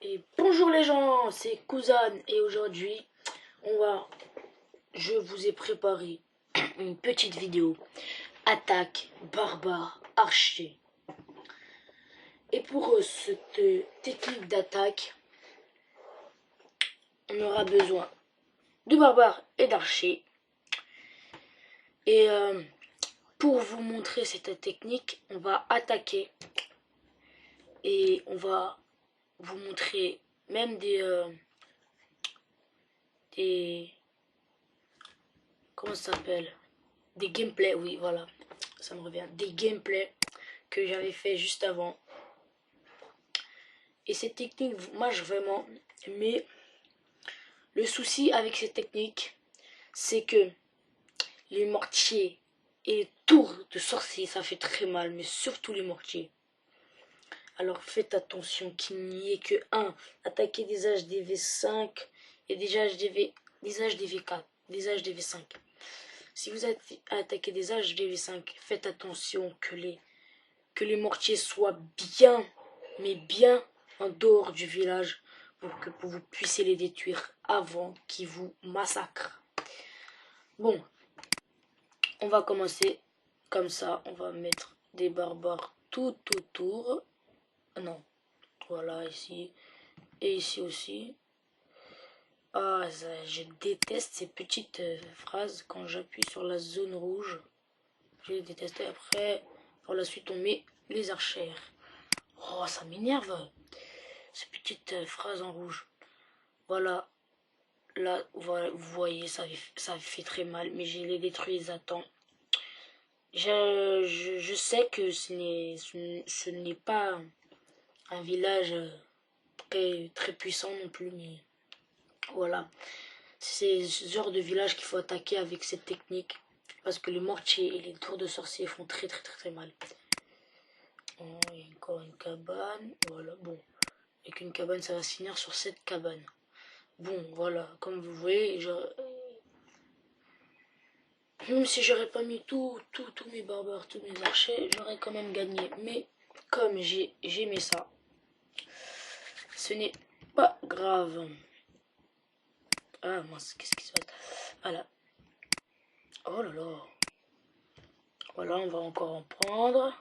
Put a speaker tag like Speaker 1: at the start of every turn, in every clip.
Speaker 1: Et bonjour les gens, c'est Kuzan et aujourd'hui je vous ai préparé une petite vidéo attaque barbare archer. Et pour cette technique d'attaque, on aura besoin de barbare et d'archer. Et pour vous montrer cette technique, on va attaquer et on va vous montrer même des comment ça s'appelle, des gameplays, oui voilà, ça me revient, des gameplays que j'avais fait juste avant. Et cette technique marche vraiment, mais le souci avec cette technique, c'est que les mortiers et les tours de sorcier, ça fait très mal, mais surtout les mortiers. Alors faites attention qu'il n'y ait que attaquer des HDV5 et des HDV4, des HDV5. Si vous attaquez des HDV5, faites attention que les mortiers soient bien, mais bien en dehors du village pour que vous puissiez les détruire avant qu'ils vous massacrent. Bon, on va commencer comme ça. On va mettre des barbares tout autour. Non, voilà, ici. Et ici aussi. Ah, je déteste ces petites phrases quand j'appuie sur la zone rouge. Je les déteste. Après, par la suite, on met les archères. Oh, ça m'énerve, ces petites phrases en rouge. Voilà. Là, voilà, vous voyez, ça fait très mal, mais je les détruis à temps. Je sais que ce n'est pas un village très puissant non plus, mais voilà. C'est ce genre de village qu'il faut attaquer avec cette technique, parce que les mortiers et les tours de sorciers font très mal. Oh, il y a encore une cabane, voilà, bon. Avec une cabane, ça va se finir sur cette cabane. Bon, voilà, comme vous voyez, même si j'aurais pas mis tous mes barbares, tous mes archers, j'aurais quand même gagné. Mais comme j'ai mis ça, ce n'est pas grave. Ah mince, qu'est-ce qui se passe? Voilà. Oh là là. Voilà, on va encore en prendre.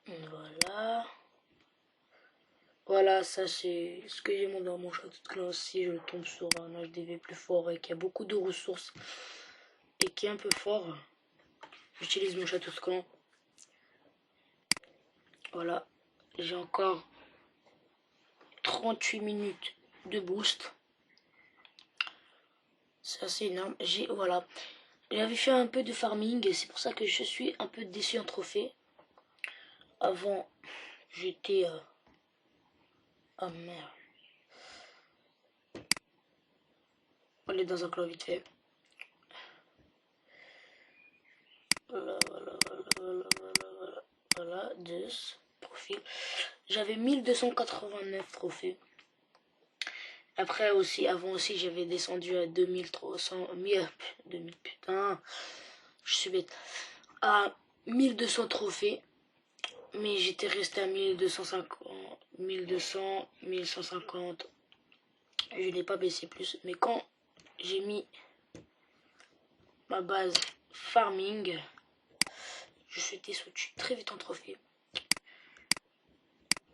Speaker 1: Voilà. Voilà, ça c'est ce que j'ai dans mon château de clan. Si je tombe sur un HDV plus fort et qui a beaucoup de ressources et qui est un peu fort, j'utilise mon château de clan. Voilà, j'ai encore 38 minutes de boost. C'est assez énorme. Voilà, j'avais fait un peu de farming et c'est pour ça que je suis un peu déçu en trophée. Avant, j'étais... Oh merde. On est dans un clan vite fait. Voilà, 10 profils. J'avais 1289 trophées. Après aussi, avant aussi, j'avais descendu à 2300, 2000, putain, je suis bête, à 1200 trophées. Mais j'étais resté à 1250, 1200, 1150. Je n'ai pas baissé plus. Mais quand j'ai mis ma base farming, je suis descendu très vite en trophée.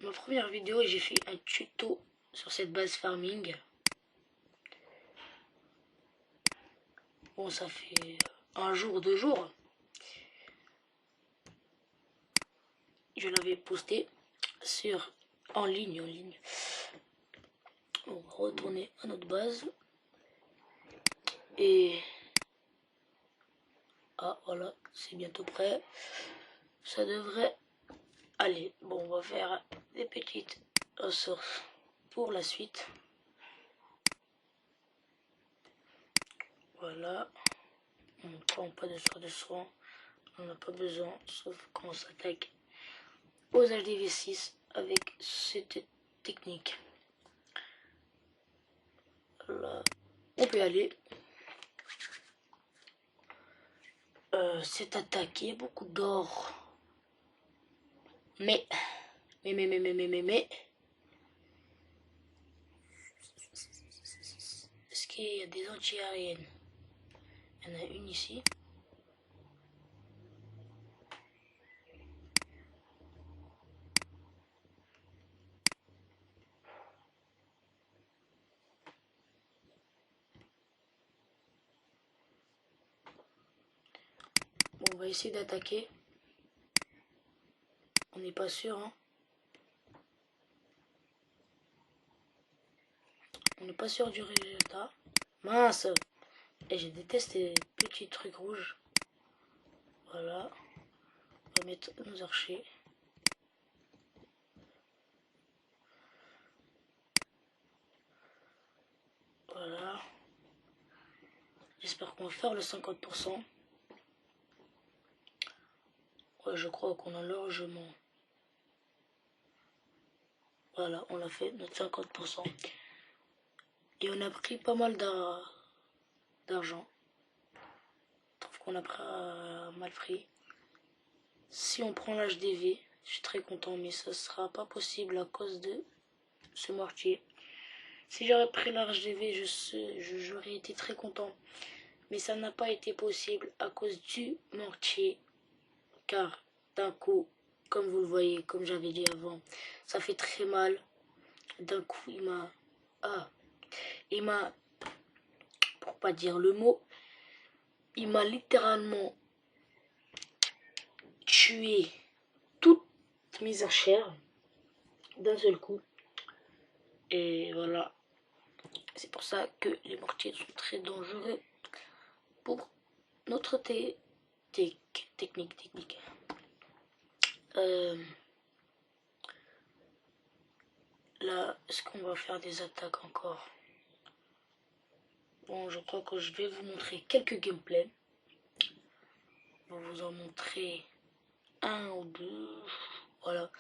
Speaker 1: Ma première vidéo, j'ai fait un tuto sur cette base farming. Bon, ça fait un jour, 2 jours. Je l'avais posté en ligne. On va retourner à notre base. Et ah voilà, c'est bientôt prêt. Ça devrait aller. Bon, on va faire des petites ressources pour la suite. Voilà. On ne prend pas de sort de soin. On n'a pas besoin, sauf quand on s'attaque aux HDV6 avec cette technique. Là, on peut aller. Cette attaque, il y a beaucoup d'or. Mais, est-ce qu'il y a des anti-aériennes? Il y en a une ici. Bon, on va essayer d'attaquer. On n'est pas sûr, hein. On n'est pas sûr du résultat. Mince! Et je déteste les petits trucs rouges. Voilà. On va mettre nos archers. Voilà. J'espère qu'on va faire le 50%. Ouais, je crois qu'on a largement. Voilà, on a fait notre 50%. Et on a pris pas mal d'argent. Je trouve qu'on a mal pris. Si on prend l'HDV, je suis très content, mais ça sera pas possible à cause de ce mortier. Si j'aurais pris l'HDV, j'aurais été très content. Mais ça n'a pas été possible à cause du mortier. Car d'un coup, comme vous le voyez, comme j'avais dit avant, ça fait très mal. D'un coup, il m'a, pour pas dire le mot, il m'a littéralement tué toutes mes archères d'un seul coup. Et voilà, c'est pour ça que les mortiers sont très dangereux pour notre technique. Là, est-ce qu'on va faire des attaques encore? Bon, je crois que je vais vous montrer quelques gameplays. Je vais vous en montrer un ou deux. Voilà,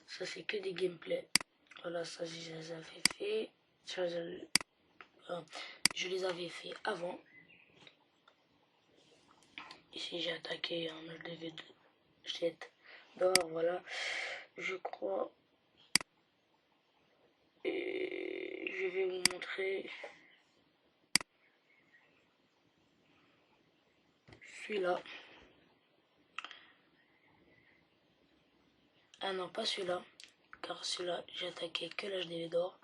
Speaker 1: ça c'est que des gameplays. Voilà, ça je les avais fait. Je les avais fait avant. Ici j'ai attaqué un LDV de jet d'or, voilà. Je crois. Et je vais vous montrer celui-là. Ah non, pas celui-là. Car celui-là, j'ai attaqué que l'HDV d'or.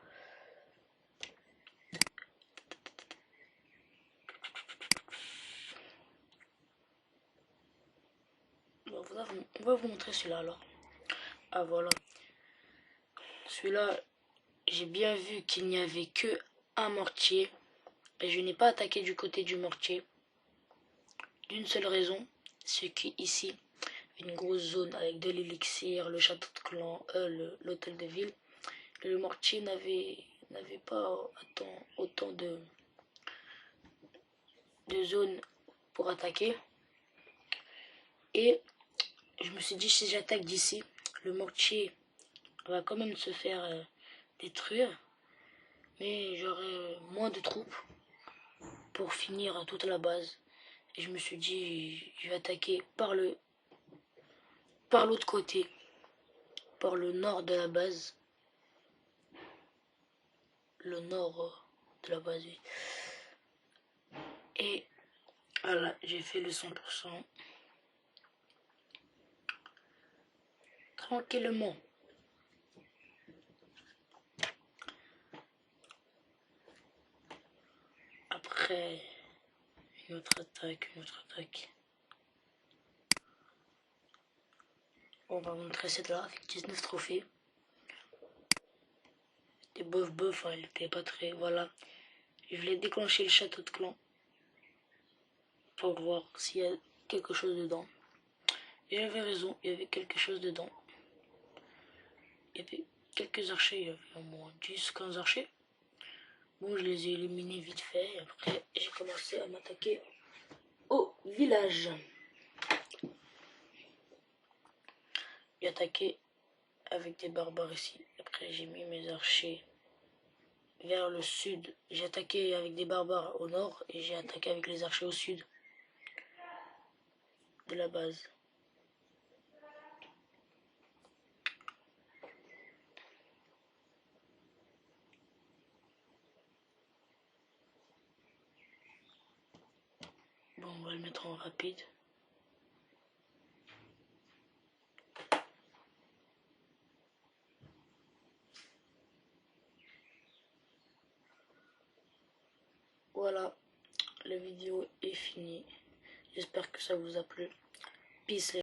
Speaker 1: Bon, on va vous montrer celui-là alors. Ah voilà. Celui-là, j'ai bien vu qu'il n'y avait que un mortier. Et je n'ai pas attaqué du côté du mortier. D'une seule raison, c'est qu'ici, une grosse zone avec de l'élixir, le château de clan, l'hôtel de ville. Le mortier n'avait pas autant de zones pour attaquer. Et je me suis dit, si j'attaque d'ici, le mortier va quand même se faire détruire. Mais j'aurai moins de troupes pour finir toute la base. Et je me suis dit, je vais attaquer par l'autre côté, par le nord de la base. Le nord de la base, oui. Et voilà, j'ai fait le 100%. Tranquillement. Après, une autre attaque. On va montrer cette là avec 19 trophées. Des bof, elle était pas très. Voilà. Je voulais déclencher le château de clan pour voir s'il y a quelque chose dedans. Et j'avais raison, il y avait quelque chose dedans. Il y avait quelques archers, il y avait au moins 10-15 archers. Bon, je les ai éliminés vite fait. Et après, j'ai commencé à m'attaquer au village. J'ai attaqué avec des barbares ici. Après, j'ai mis mes archers vers le sud. J'ai attaqué avec des barbares au nord et j'ai attaqué avec les archers au sud de la base. va le mettre en rapide. Voilà, la vidéo est finie. J'espère que ça vous a plu. Peace.